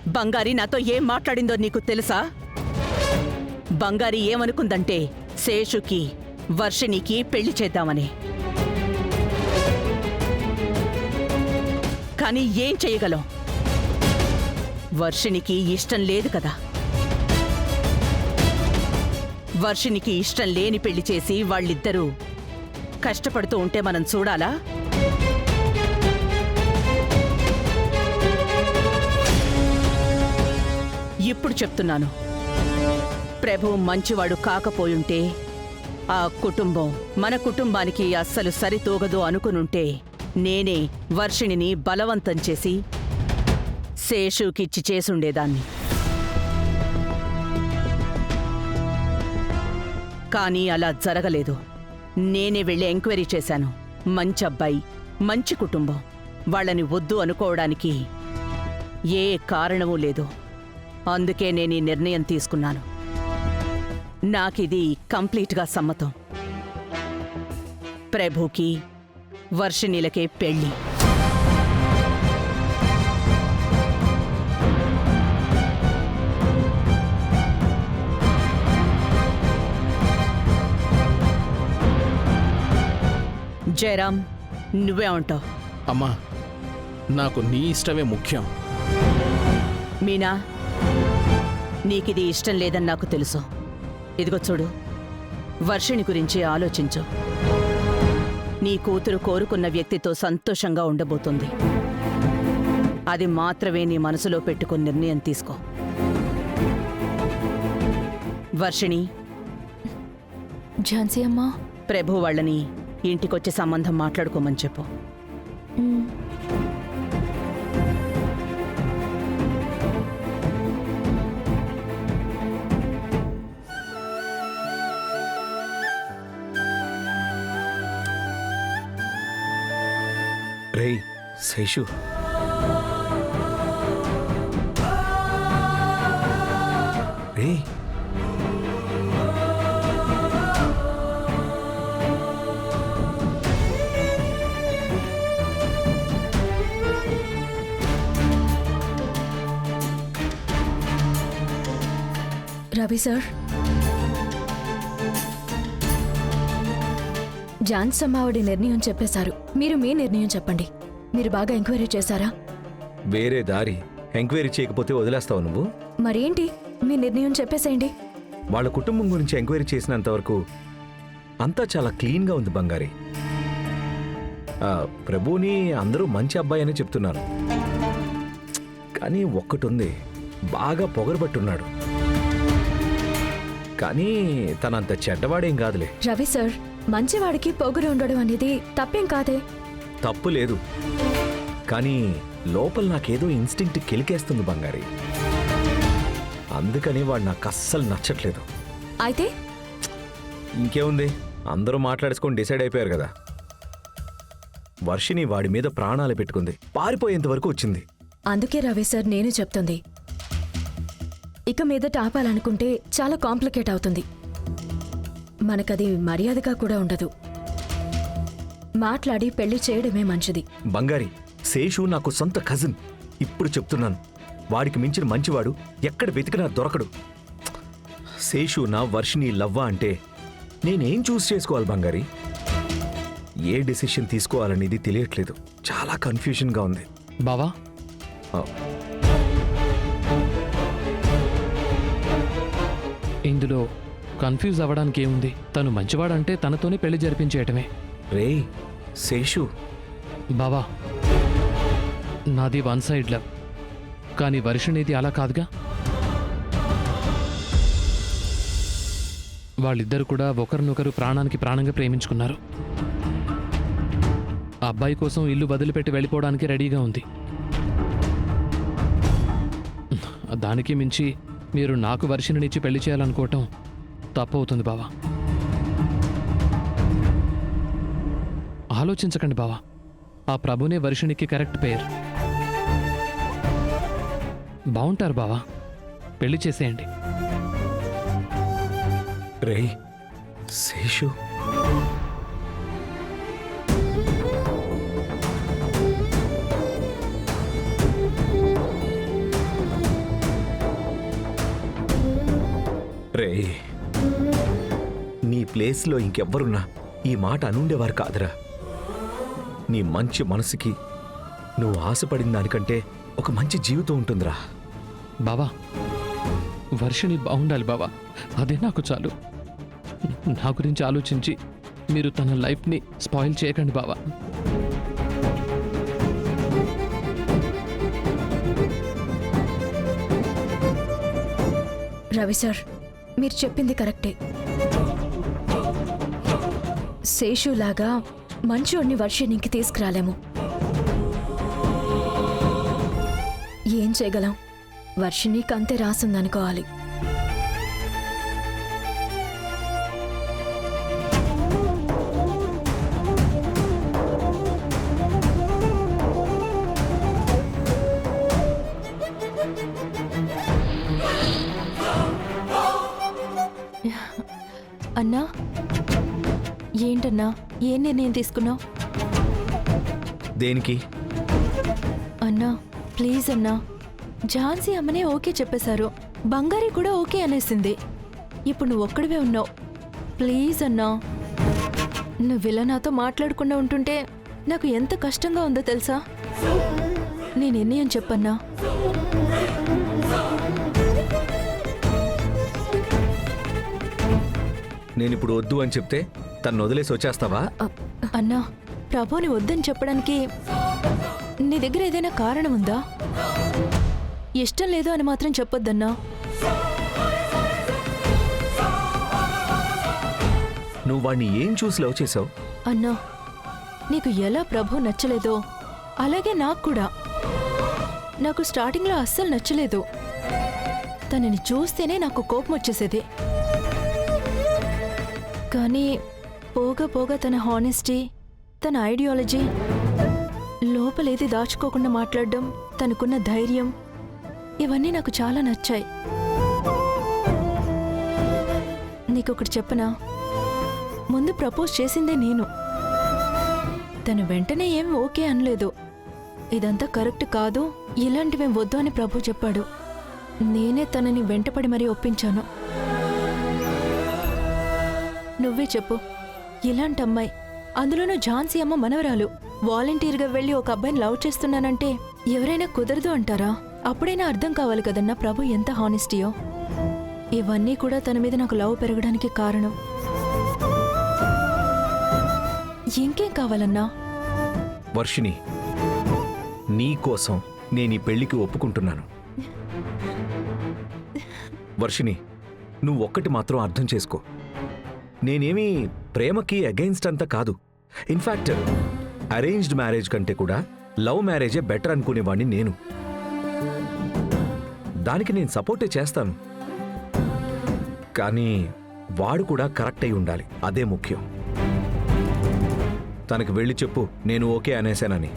బంగారి నాతో ఏం మాట్లాడిందో నీకు తెలుసా? బంగారి ఏమనుకుందంటే శేషుకి వర్షిణికి పెళ్లి చేద్దామని. కానీ ఏం చేయగలం? వర్షిణికి ఇష్టం లేదు కదా. వర్షిణికి ఇష్టం లేని పెళ్లి చేసి వాళ్ళిద్దరూ కష్టపడుతూ ఉంటే మనం చూడాలా? ఇప్పుడు చెప్తున్నాను, ప్రభు మంచివాడు కాకపోయుంటే ఆ కుటుంబం మన కుటుంబానికి అస్సలు సరితూగదు అనుకునుంటే నేనే వర్షిణిని బలవంతం చేసి శేషుకిచ్చి చేసుండేదాన్ని. కానీ అలా జరగలేదు. నేనే వెళ్ళి ఎంక్వైరీ చేశాను. మంచి అబ్బాయి, మంచి కుటుంబం, వాళ్ళని వద్దు అనుకోవడానికి ఏ కారణమూ లేదు. అందుకే నేను ఈ నిర్ణయం తీసుకున్నాను. నాకిది కంప్లీట్గా సమ్మతం. ప్రభుకి వర్షిణిలకే పెళ్ళి. జయరాం, నువ్వే ఉంటావు. అమ్మా, నాకు నీ ఇష్టమే ముఖ్యం. మీనా, నీకిది ఇష్టం లేదని నాకు తెలుసు. ఇదిగో చూడు, వర్షిణి గురించి ఆలోచించు. నీ కూతురు కోరుకున్న వ్యక్తితో సంతోషంగా ఉండబోతుంది. అది మాత్రమే నీ మనసులో పెట్టుకుని నిర్ణయం తీసుకో. వర్షిణి, ఝాన్సీ అమ్మా, ప్రభు వాళ్ళని ఇంటికొచ్చి సంబంధం మాట్లాడుకోమని చెప్పు. రేయ్ శేషు, రేయ్ రవి సార్, ఝాన్సీ అమ్మావిడి నిర్ణయం చెప్పేశారు. మీరు మీ నిర్ణయం చెప్పండి. మీరు బాగా ఎంక్వైరీ చేశారా? వేరే దారి ఎంక్వైరీ చేయకపోతే వదిలేస్తావు నువ్వు? మరేంటి, మీ నిర్ణయం చెప్పేసేయండి. వాళ్ళ కుటుంబం గురించి ఎంక్వైరీ చేసినంత వరకు అంతా చాలా క్లీన్గా ఉంది బంగారి. ప్రభుని అందరూ మంచి అబ్బాయి అని చెప్తున్నారు. కానీ ఒక్కటి ఉంది, బాగా పొగరబట్టున్నాడు. కానీ తనంత చెడ్డవాడేం కాదులే. రవి సార్, మంచివాడికి పొగరు ఉండడం అనేది తప్పేం కాదే. తప్పు లేదు, కానీ లోపల నాకేదో ఇన్స్టింక్ట్ కెలికేస్తుంది బంగారి. అందుకని వాడు నాకు అస్సలు నచ్చట్లేదు. అయితే ఇంకేముంది, అందరూ మాట్లాడుకొని డిసైడ్ అయిపోయారు కదా. వర్షిని వాడి మీద ప్రాణాలు పెట్టుకుంది, పారిపోయేంత వరకు వచ్చింది. అందుకే రవి సార్ నేను చెప్తుంది, ఇక మీదట ఆపాలనుకుంటే చాలా కాంప్లికేట్ అవుతుంది. మనకది మర్యాదగా కూడా ఉండదు. మాట్లాడి పెళ్లి చేయడమే మంచిది. బంగారి, శేషు నాకు సొంత కజిన్. ఇప్పుడు చెప్తున్నాను, వాడికి మించిన మంచివాడు ఎక్కడ వెతికినా దొరకడు. శేషు నా వర్షిని లవ్వా అంటే నేనేం చూస్ చేసుకోవాలి బంగారి? ఏ డెసిషన్ తీసుకోవాలనేది తెలియట్లేదు. చాలా కన్ఫ్యూజన్గా ఉంది. బావా, ఆ, ఇందులో కన్ఫ్యూజ్ అవ్వడానికి ఏముంది? తను మంచివాడంటే తనతోనే పెళ్లి జరిపించేయటమే. రేయ్ శేషు, బావా, నాది వన్ సైడ్ లవ్, కానీ వర్షిణిది అలా కాదుగా. వాళ్ళిద్దరు కూడా ఒకరినొకరు ప్రాణానికి ప్రాణంగా ప్రేమించుకున్నారు. ఆ అబ్బాయి కోసం ఇల్లు వదిలిపెట్టి వెళ్ళిపోవడానికి రెడీగా ఉంది. దానికి మించి మీరు నాకు వర్షిణినిచ్చి పెళ్లి చేయాలనుకోవటం తప్పవుతుంది బావా. ఆలోచించకండి బావా, ఆ ప్రభునే వర్షిణికి కరెక్ట్ పేరు. బావుంటారు బావా, పెళ్లి చేసేయండి. రేయ్ శేషు, రే, నీ ప్లేస్లో ఇంకెవ్వరున్నా ఈ మాట అనుండేవారు కాదురా. నీ మంచి మనసుకి నువ్వు ఆశపడిన దానికంటే ఒక మంచి జీవితం ఉంటుందిరా. బావా, వర్షిణి బాగుండాలి బావా, అదే నాకు చాలు. నా గురించి ఆలోచించి మీరు తన లైఫ్ని స్పాయిల్ చేయకండి బావా. రవి సార్, మీరు చెప్పింది కరెక్టే. శేషులాగా మంచోడిని వర్షినికి తీసుకురాలేము. ఏం చేయగలం? వర్షినికి అంతే రాసిందనుకోవాలి. అన్నా, ఏంటన్నా, ఏం నిర్ణయం తీసుకున్నావు? దేనికి? అన్నా ప్లీజ్ అన్నా, ఝాన్సీ అమ్మనే ఓకే చెప్పేశారు, బంగారీ కూడా ఓకే అనేసింది. ఇప్పుడు నువ్వు ఒక్కడివే ఉన్నావు. ప్లీజ్ అన్నా, నువ్విలా నాతో మాట్లాడకుండా ఉంటుంటే నాకు ఎంత కష్టంగా ఉందో తెలుసా? నీ నిర్ణయం చెప్పన్నా. నేనిప్పుడు వద్దు అని చెప్తే తను వదిలేసి వచ్చేస్తావా? అన్నా, ప్రభుని వద్దని చెప్పడానికి నీ దగ్గర ఏదైనా కారణం ఉందా? ఇష్టం లేదు అని మాత్రం చెప్పొద్దన్నా. నువ్వు వాడిని ఏం చూసి లవ్ చేసావు? అన్నా, నీకు ఎలా ప్రభు నచ్చలేదో అలాగే నాకు కూడా. నాకు స్టార్టింగ్లో అస్సలు నచ్చలేదు. తనని చూస్తేనే నాకు కోపం వచ్చేసేది. కానీ పోగా పోగా తన హానెస్టీ, తన ఐడియాలజీ, లోపలేది దాచుకోకుండా మాట్లాడడం, తనకున్న ధైర్యం, ఇవన్నీ నాకు చాలా నచ్చాయి. నీకొకటి చెప్పనా? ముందు ప్రపోజ్ చేసిందే నేను. తను వెంటనే ఏం ఓకే అనలేదు. ఇదంతా కరెక్ట్ కాదు, ఇలాంటివేం వద్దు అని ప్రభు చెప్పాడు. నేనే తనని వెంటపడి మరీ ఒప్పించాను. నువ్వే చెప్పు, ఇలాంటి అమ్మాయి, అందులోనూ ఝాన్సీ అమ్మ మనవరాలు, వాలంటీర్గా వెళ్ళి ఒక అబ్బాయిని లవ్ చేస్తున్నానంటే ఎవరైనా కుదరదు అంటారా? అప్పుడైనా అర్థం కావాలి కదన్నా ప్రభు ఎంత హానెస్టీయో. ఇవన్నీ కూడా తన మీద నాకు లవ్ పెరగడానికి కారణం. ఇంకేం కావాలన్నా? వర్షిణి, నీ కోసం నేను ఈ పెళ్లికి ఒప్పుకుంటున్నాను. వర్షిణి, నువ్వు ఒక్కటి మాత్రం అర్థం చేసుకో. నేనేమీ ప్రేమకి అగెయిన్స్ట్ అంతా కాదు. ఇన్ఫ్యాక్ట్ అరేంజ్డ్ మ్యారేజ్ కంటే కూడా లవ్ మ్యారేజే బెటర్ అనుకునేవాడిని నేను. దానికి నేను సపోర్టే చేస్తాను. కానీ వాడు కూడా కరెక్ట్ అయి ఉండాలి, అదే ముఖ్యం. తనకి వెళ్ళి చెప్పు నేను ఓకే అనేసానని.